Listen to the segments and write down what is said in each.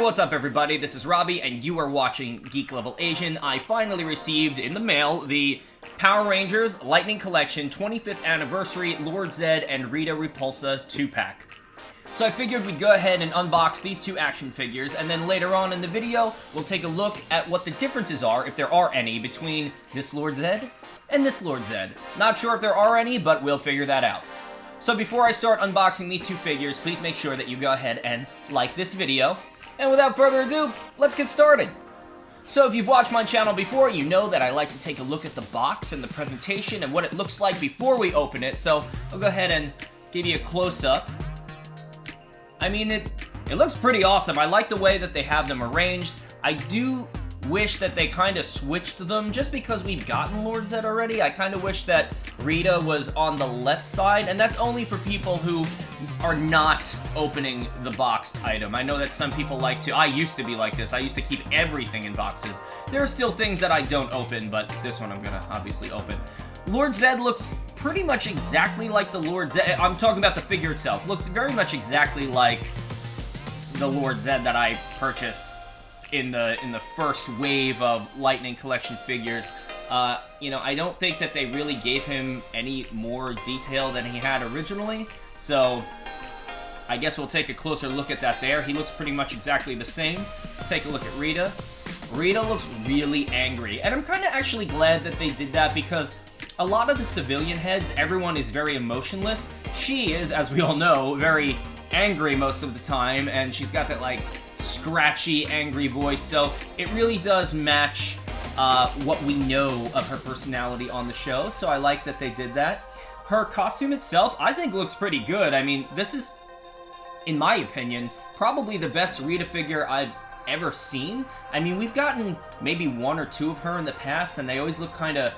Hey, what's up everybody? This is Robbie and you are watching Geek Level Asian. I finally received in the mail the Power Rangers Lightning Collection 25th Anniversary Lord Zedd and Rita Repulsa 2-pack. So I figured we'd go ahead and unbox these two action figures, and then later on in the video, we'll take a look at what the differences are, if there are any, between this Lord Zedd and this Lord Zedd. Not sure if there are any, but we'll figure that out. So before I start unboxing these two figures, please make sure that you go ahead and like this video. And without further ado, let's get started. So if you've watched my channel before, you know that I like to take a look at the box and the presentation and what it looks like before we open it. So I'll go ahead and give you a close-up. I mean, it looks pretty awesome. I like the way that they have them arranged. I do wish that they kind of switched them just because we've gotten Lord Zedd already. I kind of wish that Rita was on the left side, and that's only for people who are not opening the boxed item. I know that some people like to. I used to be like this. I used to keep everything in boxes. There are still things that I don't open, but this one I'm gonna obviously open. Lord Zedd looks pretty much exactly like the Lord Zedd. I'm talking about the figure itself. Looks very much exactly like the Lord Zedd that I purchased in the first wave of Lightning Collection figures. You know, I don't think that they really gave him any more detail than he had originally, so I guess we'll take a closer look at that there. He looks pretty much exactly the same. Let's take a look at Rita. Rita looks really angry, and I'm kind of actually glad that they did that because a lot of the civilian heads, everyone is very emotionless. She is, as we all know, very angry most of the time, and she's got that, like, scratchy, angry voice, so it really does match what we know of her personality on the show, so I like that they did that. Her costume itself, I think, looks pretty good. I mean, this is, in my opinion, probably the best Rita figure I've ever seen. I mean, we've gotten maybe one or two of her in the past, and they always look kind of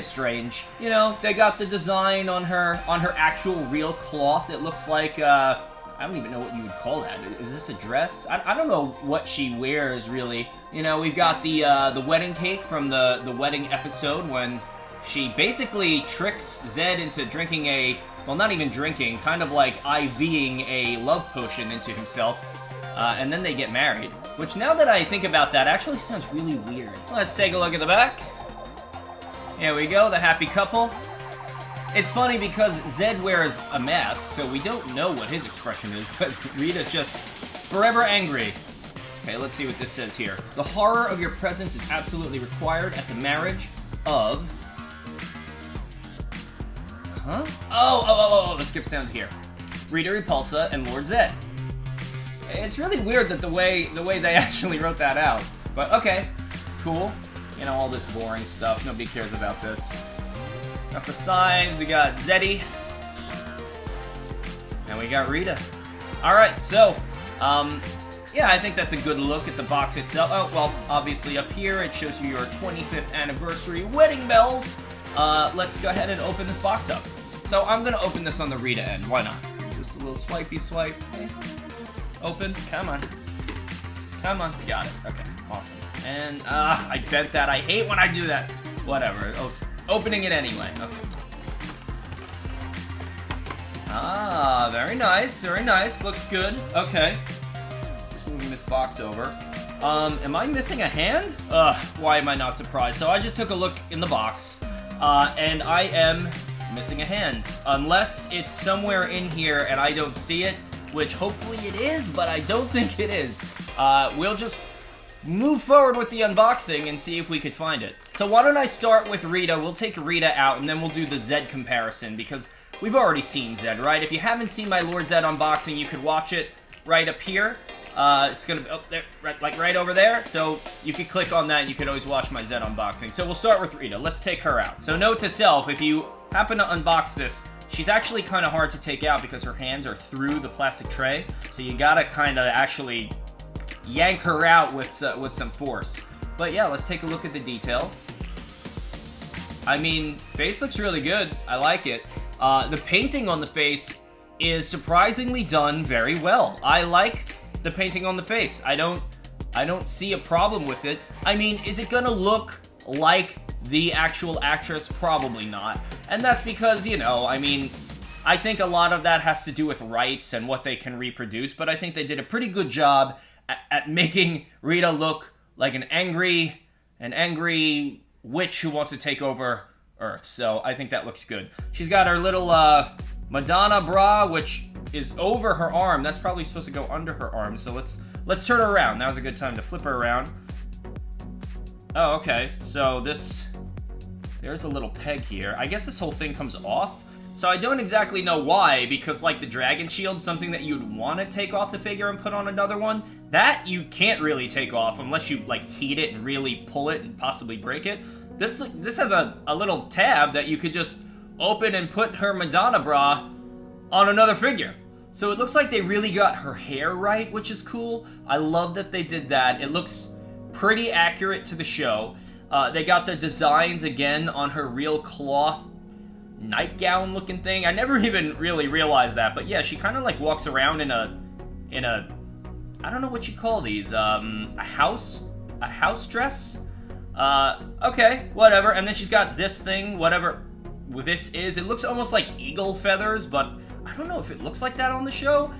strange. You know, they got the design on her actual real cloth. It looks like, I don't even know what you would call that. Is this a dress? I don't know what she wears, really. You know, we've got the wedding cake from the wedding episode when she basically tricks Zedd into drinking well, not even drinking, kind of like IVing a love potion into himself. And then they get married. Which, now that I think about that, actually sounds really weird. Let's take a look at the back. Here we go, the happy couple. It's funny because Zedd wears a mask, so we don't know what his expression is, but Rita's just forever angry. Okay, let's see what this says here. The horror of your presence is absolutely required at the marriage of... Huh? Oh, it skips down to here. Rita Repulsa and Lord Zedd. It's really weird that the way they actually wrote that out. But okay, cool. You know, all this boring stuff. Nobody cares about this. Up the sides, we got Zeddy. And we got Rita. Alright, so, yeah, I think that's a good look at the box itself. Oh, well, obviously up here, it shows you your 25th anniversary wedding bells. Let's go ahead and open this box up. So I'm gonna open this on the Rita end. Why not? Just a little swipey swipe. Okay. Open. Come on. Come on. Got it. Okay. Awesome. And, I bent that. I hate when I do that. Whatever. Opening it anyway. Okay. Ah, very nice. Very nice. Looks good. Okay. Just moving this box over. Am I missing a hand? Why am I not surprised? So I just took a look in the box, and I am missing a hand. Unless it's somewhere in here and I don't see it, which hopefully it is, but I don't think it is. We'll just move forward with the unboxing and see if we could find it. So why don't I start with Rita? We'll take Rita out and then we'll do the Zedd comparison because we've already seen Zedd, right? If you haven't seen my Lord Zedd unboxing, you could watch it right up here. It's gonna be there, right over there. So you could click on that. You could always watch my Zedd unboxing. So we'll start with Rita. Let's take her out. So note to self, if you happen to unbox this, she's actually kind of hard to take out because her hands are through the plastic tray. So you gotta kind of actually yank her out with some force. But yeah, let's take a look at the details. I mean, face looks really good. I like it. The painting on the face is surprisingly done very well. I like the painting on the face. I don't see a problem with it. I mean, is it gonna look like the actual actress? Probably not. And that's because, you know, I mean, I think a lot of that has to do with rights and what they can reproduce, but I think they did a pretty good job at making Rita look like an angry witch who wants to take over Earth. So I think that looks good. She's got her little Madonna bra, which is over her arm. That's probably supposed to go under her arm. So let's turn her around. Now's a good time to flip her around. Oh, okay. So there's a little peg here. I guess this whole thing comes off. So I don't exactly know why, because like the dragon shield, something that you'd want to take off the figure and put on another one, that you can't really take off unless you like heat it and really pull it and possibly break it. This has a little tab that you could just open and put her Madonna bra on another figure. So it looks like they really got her hair right, which is cool. I love that they did that. It looks pretty accurate to the show. They got the designs again on her real cloth nightgown looking thing. I never even really realized that, but yeah, she kind of like walks around in a I don't know what you call these, a house dress? Okay, whatever. And then she's got this thing, whatever this is. It looks almost like eagle feathers, but I don't know if it looks like that on the show.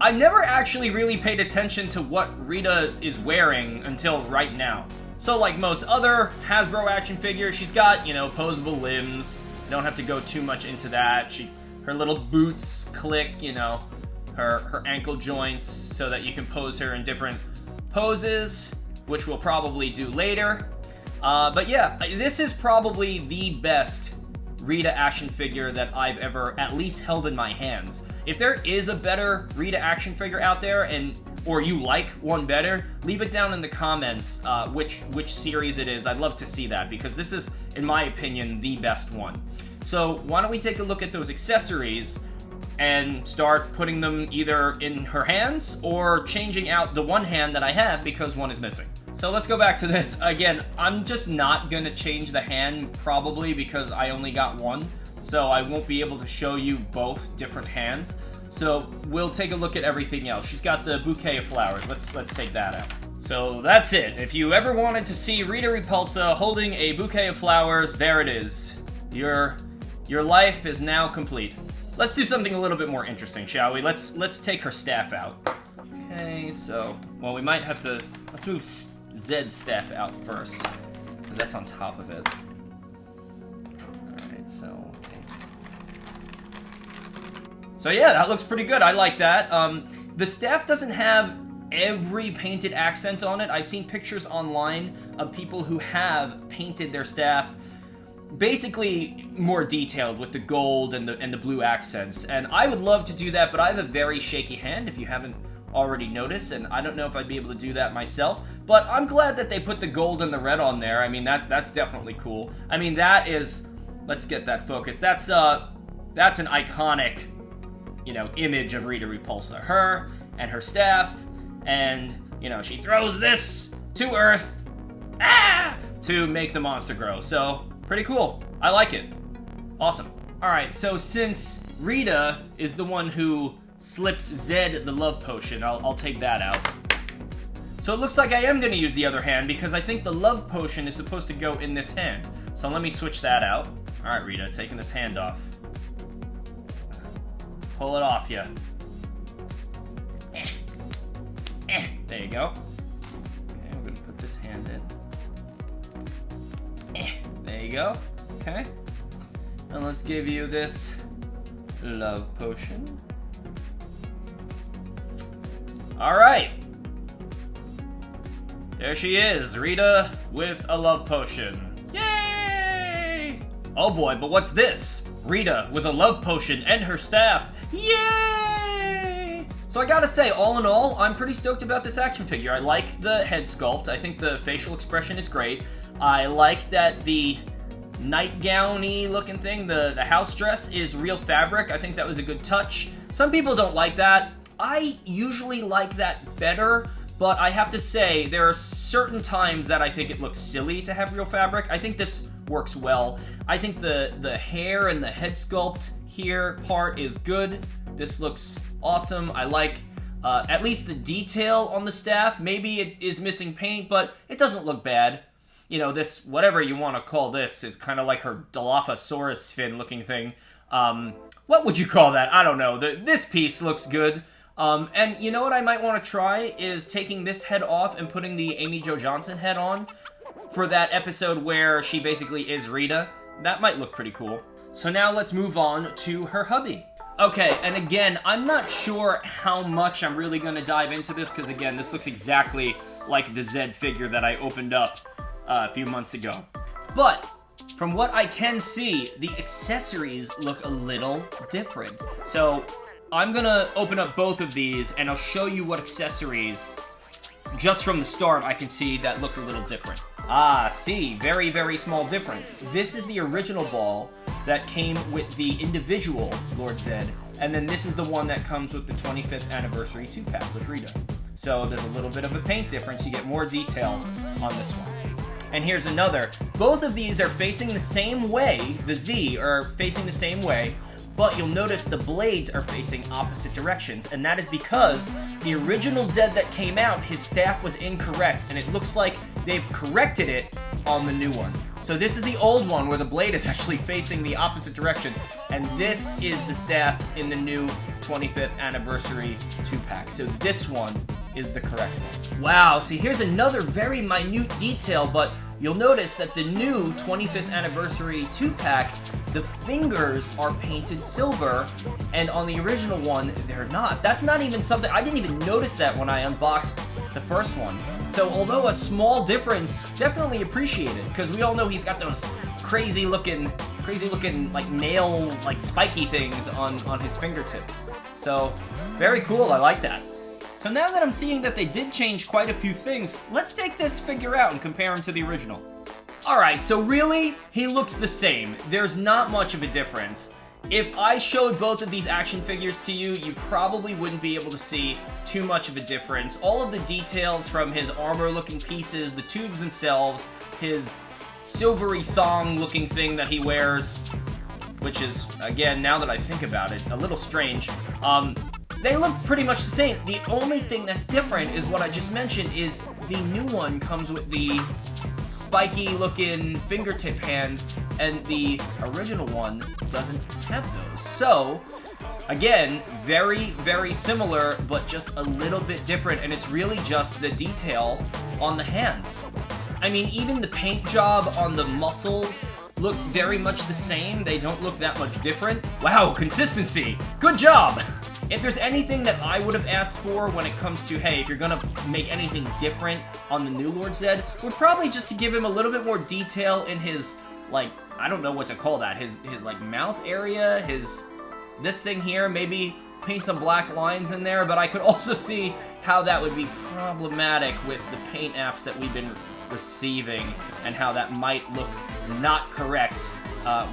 I never actually really paid attention to what Rita is wearing until right now. So like most other Hasbro action figures, she's got, you know, posable limbs. Don't have to go too much into that. Her little boots click, you know, her ankle joints so that you can pose her in different poses, which we'll probably do later. But yeah, this is probably the best Rita action figure that I've ever at least held in my hands. If there is a better Rita action figure out there, or you like one better, leave it down in the comments which series it is. I'd love to see that, because this is, in my opinion, the best one. So why don't we take a look at those accessories and start putting them either in her hands or changing out the one hand that I have because one is missing. So let's go back to this. Again, I'm just not gonna change the hand probably because I only got one, so I won't be able to show you both different hands. So we'll take a look at everything else. She's got the bouquet of flowers. Let's take that out. So that's it. If you ever wanted to see Rita Repulsa holding a bouquet of flowers, there it is. Your life is now complete. Let's do something a little bit more interesting, shall we? Let's take her staff out. Okay, so, well, we might have to, let's move Zedd's staff out first, because that's on top of it. Alright, so yeah, that looks pretty good. I like that. The staff doesn't have every painted accent on it. I've seen pictures online of people who have painted their staff basically more detailed with the gold and the blue accents, and I would love to do that, but I have a very shaky hand, if you haven't already noticed, and I don't know if I'd be able to do that myself, but I'm glad that they put the gold and the red on there. I mean, that's definitely cool. I mean, that is, let's get that focused. That's an iconic, you know, image of Rita Repulsa. Her and her staff, and, you know, she throws this to Earth to make the monster grow. So pretty cool. I like it. Awesome. Alright, so since Rita is the one who slips Zedd the love potion, I'll take that out. So it looks like I am going to use the other hand, because I think the love potion is supposed to go in this hand. So let me switch that out. Alright, Rita, taking this hand off. Pull it off, yeah. There you go. Okay, we're going to put this hand in. There you go. Okay. And let's give you this love potion. Alright. There she is, Rita with a love potion. Yay! Oh boy, but what's this? Rita with a love potion and her staff. Yay! So I gotta say, all in all, I'm pretty stoked about this action figure. I like the head sculpt. I think the facial expression is great. I like that the nightgown-y looking thing, the house dress, is real fabric. I think that was a good touch. Some people don't like that. I usually like that better, but I have to say, there are certain times that I think it looks silly to have real fabric. I think this works well. I think the hair and the head sculpt here part is good. This looks awesome. I like at least the detail on the staff. Maybe it is missing paint, but it doesn't look bad. You know, this, whatever you want to call this, it's kind of like her Dilophosaurus fin looking thing. What would you call that? I don't know. This piece looks good. And you know what I might want to try is taking this head off and putting the Amy Jo Johnson head on for that episode where she basically is Rita. That might look pretty cool. So now let's move on to her hubby. Okay, and again, I'm not sure how much I'm really going to dive into this, because again, this looks exactly like the Zedd figure that I opened up a few months ago. But from what I can see, the accessories look a little different. So I'm gonna open up both of these and I'll show you what accessories, just from the start, I can see that looked a little different. Ah, see, very, very small difference. This is the original ball that came with the individual Lord Zedd, and then this is the one that comes with the 25th anniversary 2-pack with Rita. So there's a little bit of a paint difference. You get more detail on this one. And here's another. Both of these are facing the same way. The Z are facing the same way, but you'll notice the blades are facing opposite directions, and that is because the original Zedd that came out, his staff was incorrect, and it looks like they've corrected it on the new one. So this is the old one where the blade is actually facing the opposite direction, and this is the staff in the new 25th anniversary 2-pack. So this one is the correct one. Wow, see, here's another very minute detail, but you'll notice that the new 25th anniversary 2-pack, the fingers are painted silver, and on the original one, they're not. That's not even something, I didn't even notice that when I unboxed the first one. So although a small difference, definitely appreciated, because we all know he's got those crazy looking like nail, like spiky things on his fingertips. So very cool, I like that. So now that I'm seeing that they did change quite a few things, let's take this figure out and compare him to the original. Alright, so really, he looks the same. There's not much of a difference. If I showed both of these action figures to you, you probably wouldn't be able to see too much of a difference. All of the details from his armor-looking pieces, the tubes themselves, his silvery thong-looking thing that he wears, which is, again, now that I think about it, a little strange. They look pretty much the same. The only thing that's different is what I just mentioned, is the new one comes with the spiky-looking fingertip hands, and the original one doesn't have those. So, again, very, very similar, but just a little bit different, and it's really just the detail on the hands. I mean, even the paint job on the muscles looks very much the same. They don't look that much different. Wow, consistency! Good job! If there's anything that I would have asked for when it comes to, hey, if you're gonna make anything different on the new Lord Zedd, would probably just to give him a little bit more detail in his, like, I don't know what to call that, his like, mouth area, this thing here, maybe paint some black lines in there, but I could also see how that would be problematic with the paint apps that we've been receiving, and how that might look not correct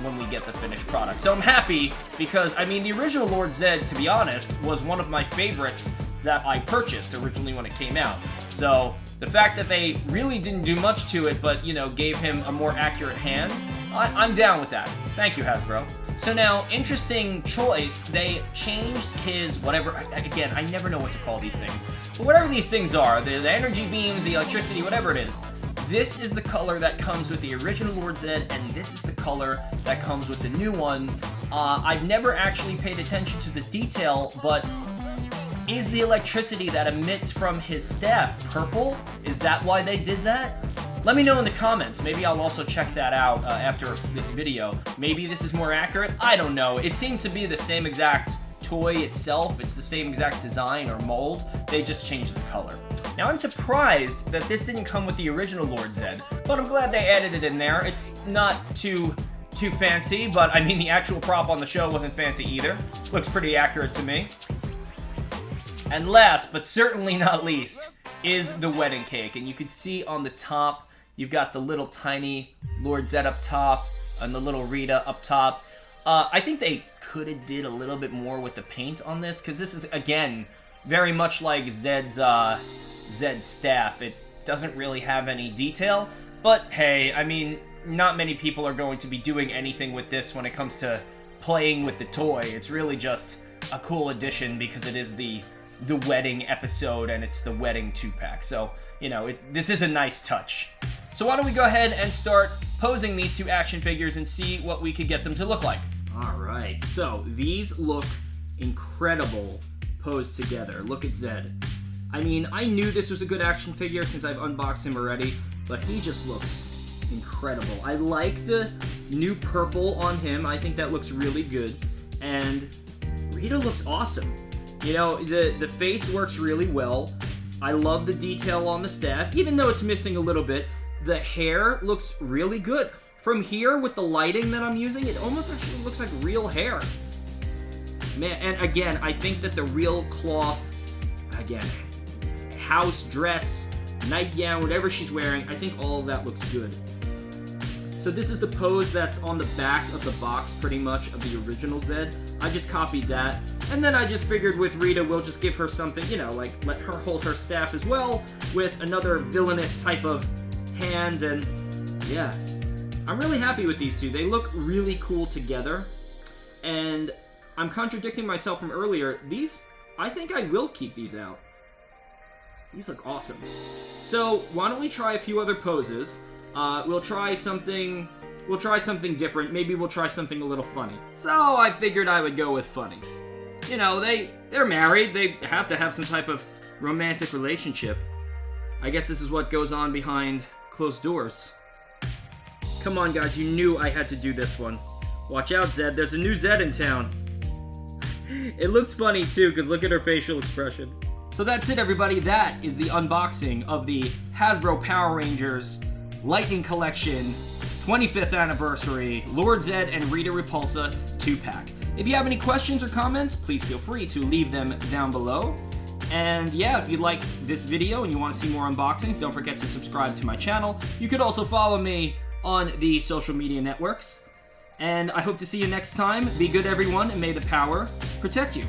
when we get the finished product. So I'm happy, because, I mean, the original Lord Zedd, to be honest, was one of my favorites that I purchased originally when it came out. So the fact that they really didn't do much to it, but, you know, gave him a more accurate hand, I'm down with that. Thank you, Hasbro. So now, interesting choice, they changed his whatever, again, I never know what to call these things, but whatever these things are, the energy beams, the electricity, whatever it is, this is the color that comes with the original Lord Zedd, and this is the color that comes with the new one. I've never actually paid attention to this detail, but is the electricity that emits from his staff purple? Is that why they did that? Let me know in the comments. Maybe I'll also check that out after this video. Maybe this is more accurate. I don't know. It seems to be the same exact toy itself. It's the same exact design or mold. They just changed the color. Now, I'm surprised that this didn't come with the original Lord Zedd, but I'm glad they added it in there. It's not too fancy, but I mean, the actual prop on the show wasn't fancy either. Looks pretty accurate to me. And last, but certainly not least, is the wedding cake. And you can see on the top, you've got the little tiny Lord Zedd up top and the little Rita up top. I think they could have did a little bit more with the paint on this, because this is, again, very much like Zedd's staff. It doesn't really have any detail, but hey, I mean, not many people are going to be doing anything with this when it comes to playing with the toy. It's really just a cool addition because it is the wedding episode and it's the wedding 2-pack. So, you know, this is a nice touch. So why don't we go ahead and start posing these two action figures and see what we could get them to look like. Alright, so these look incredible pose together. Look at Zedd. I mean, I knew this was a good action figure since I've unboxed him already, but he just looks incredible. I like the new purple on him. I think that looks really good. And Rita looks awesome. You know, the face works really well. I love the detail on the staff, even though it's missing a little bit. The hair looks really good. From here, with the lighting that I'm using, it almost actually looks like real hair. Man, and again, I think that the real cloth, again, house dress, nightgown, whatever she's wearing, I think all of that looks good. So this is the pose that's on the back of the box, pretty much, of the original Zedd. I just copied that. And then I just figured with Rita, we'll just give her something, you know, like let her hold her staff as well, with another villainous type of hand, and yeah. I'm really happy with these two. They look really cool together. And I'm contradicting myself from earlier. These, I think I will keep these out. These look awesome. So why don't we try a few other poses? We'll try something different. Maybe we'll try something a little funny. So I figured I would go with funny. You know, they're married. They have to have some type of romantic relationship. I guess this is what goes on behind closed doors. Come on, guys. You knew I had to do this one. Watch out, Zedd. There's a new Zedd in town. It looks funny, too, because look at her facial expression. So that's it, everybody. That is the unboxing of the Hasbro Power Rangers Lightning Collection 25th Anniversary Lord Zedd and Rita Repulsa 2-pack. If you have any questions or comments, please feel free to leave them down below. And yeah, if you like this video and you want to see more unboxings, don't forget to subscribe to my channel. You could also follow me on the social media networks. And I hope to see you next time. Be good, everyone, and may the power protect you.